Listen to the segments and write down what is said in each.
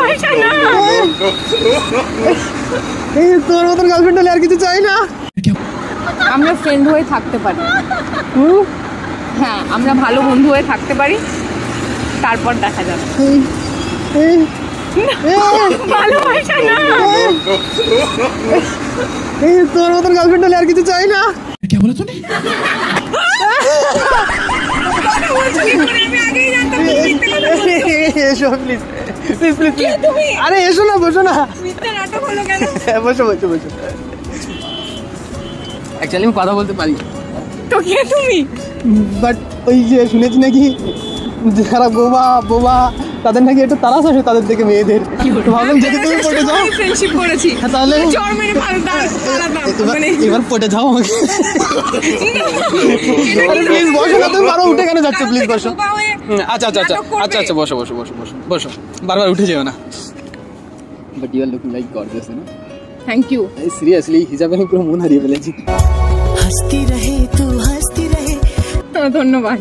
ভালোবাসা না। এই তোর মতন গার্লফ্রেন্ড হলে আর কিছু চাই না। আমরা ফ্রেন্ড হয়ে থাকতে পারি। হ্যাঁ, আমরা ভালো বন্ধু হয়ে থাকতে পারি, তারপর দেখা যাবে। ভালোবাসা না। এই তোর মতন গার্লফ্রেন্ড হলে আর কিছু চাই না। क्या बोला तूने? এসো প্লিজ প্লিজ প্লিজ প্লিজ। আরে এসো না, বসো না। বসো বসো বসো। অ্যাকচুয়ালি আমি কথা বলতে পারি, তো কে তুমি? বাট ওই যে শুনেছি নাকি যারা বোবা বোবা তাদের নাকি একটু তারাস আসে তাদের থেকে মেয়েদের। তো ভাবলাম যদি তুমি পটে যাও। ফ্রেন্ডশিপ করেছি, তাহলে চড় মেরে ভালো মানে এবার পটে যাও আমাকে। প্লিজ বসো না, তুমি বারো উঠে কেন যাচ্ছ? প্লিজ বসো। আচ্ছা আচ্ছা আচ্ছা আচ্ছা আচ্ছা বসো বসো বসো বসো বসো, বারবার উঠে যেও না। But you are looking like gorgeous, না? Thank you. সিরিয়াসলি হিজাবে আমি পুরো মন হারিয়ে ফেলেছি। हंसती रहे तू हंसती रहे। ধন্যবাদ।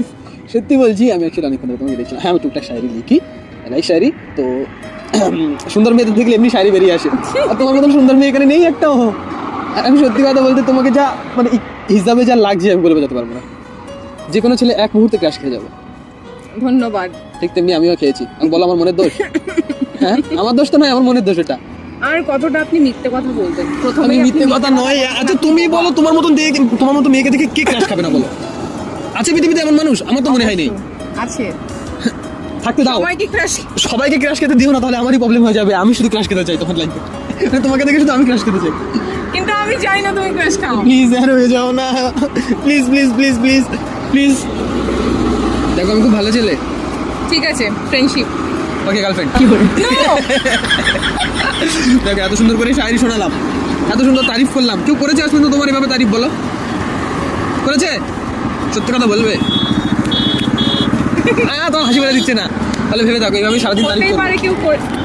সত্যি বলছি, আমি অ্যাকচুয়ালি অনেকক্ষণ ধরে তোমাকে দেখছিলাম। হ্যাঁ, আমি টুকটাক শায়রি লিখি, এলাই শায়রি তো। সুন্দর মেয়েদের দেখলে এমনি শায়রি বেরিয়ে আসে, আর তোমার মতন সুন্দর মেয়ে এখানে নেই একটাও। আমি সত্যি কথা বলতে তোমাকে যা মানে হিসাবে যা লাগছে আমি বলে বোঝাতে পারবো না। যে কোনো ছেলে এক মুহূর্তে ক্রাশ খেয়ে যাবে। ধন্যবাদ। ঠিক তেমনি আমিও খেয়েছি। আমি বলো আমার মনের দোষ? হ্যাঁ, আমার দোষ তো নয়, আমার মনের দোষ এটা। আর কতটা আপনি মিথ্যে কথা বলতেন? আমি প্রথমে মিথ্যে কথা নয়। আচ্ছা তুমি বলো, তোমার মতন মেয়েকে দেখে কে ক্রাশ খাবে না বলো? আছে পৃথিবীতে এমন মানুষ? আমার তো মনে হয় নেই। আছে, থাকতে দাও। সবাইকে ক্রাশ খেতে দিও না, তাহলে আমারই প্রবলেম হয়ে যাবে। আমি শুধু ক্রাশ খেতে চাই তোমার লাইফে, তোমাকে দেখে শুধু আমি ক্রাশ খেতে চাই। কিন্তু আমি জানি না তুমি ক্রাশ খাও। প্লিজ আর হয়ে যাও না, please please please please please. দেখো আমি খুব ভালো ছেলে। ঠিক আছে, ফ্রেন্ডশিপ। ওকে গার্লফ্রেন্ড। দেখো এত সুন্দর করে শায়রি শোনালাম, এত সুন্দর তারিফ করলাম, কেউ করেছে আজ পর্যন্ত তোমার এভাবে তারিফ? বলো, করেছে? সত্যি কথা বলবে? তোমার হাসি বেড়ে দিচ্ছে না, তাহলে ভেবে থাকো এইভাবে সারাদিন তারিফ হতেই করবো। পারে কেউ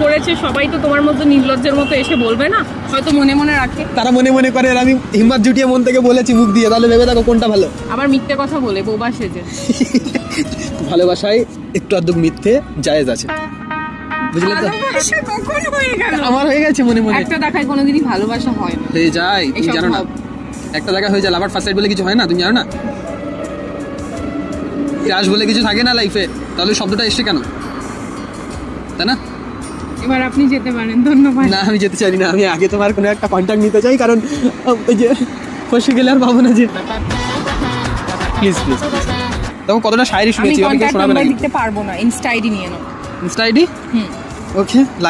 করেছে, সবাই তো তোমার মতো নির্লজ্জের মতো এসে বলবে না, হয়তো মনে মনে রাখে। তারা মনে মনে করে, আর আমি হিম্মত জুটিয়ে মন থেকে বলেছি মুখ দিয়ে, তাহলে ভেবে থাকো কোনটা ভালো। আবার মিথ্যে কথা বলে বোবা সেজে। ভালোবাসায় একটু আধটু মিথ্যে জায়েজ আছে, বুঝলে তো? ভালোবাসা কখন হয়ে গেল? আমার হয়ে গেছে মনে মনে। একটা দেখায় কোনোদিনই ভালোবাসা হয় না। হয়ে যায়, তুমি এসব জানো না? ভাব। একটা জায়গা হয়ে যায়, লাভার ফার্স্ট সাইড বলে কিছু হয় না, তুমি জানো না? ক্রাশ বলে কিছু থাকে না লাইফে, তাহলে শব্দটা এসছে কেন, তাই না? এবার আপনি যেতে পারেন, ধন্যবাদ। না আমি যেতে চাই না, আমি আগে তোমার কোনো একটা কন্ট্যাক্ট নিতে চাই, কারণ ওই যে ফসে গেলে আর পাবো না যে। Please please please. তখন কতটা শায়রি আমি শুনেছি, আমি কেউ কন্ট্যাক্ট শোনাবে নাম্বার না। দিতে পারবো না, ইনস্টা আইডি নিয়ে নাও। Insta ID? হুম। ওকে।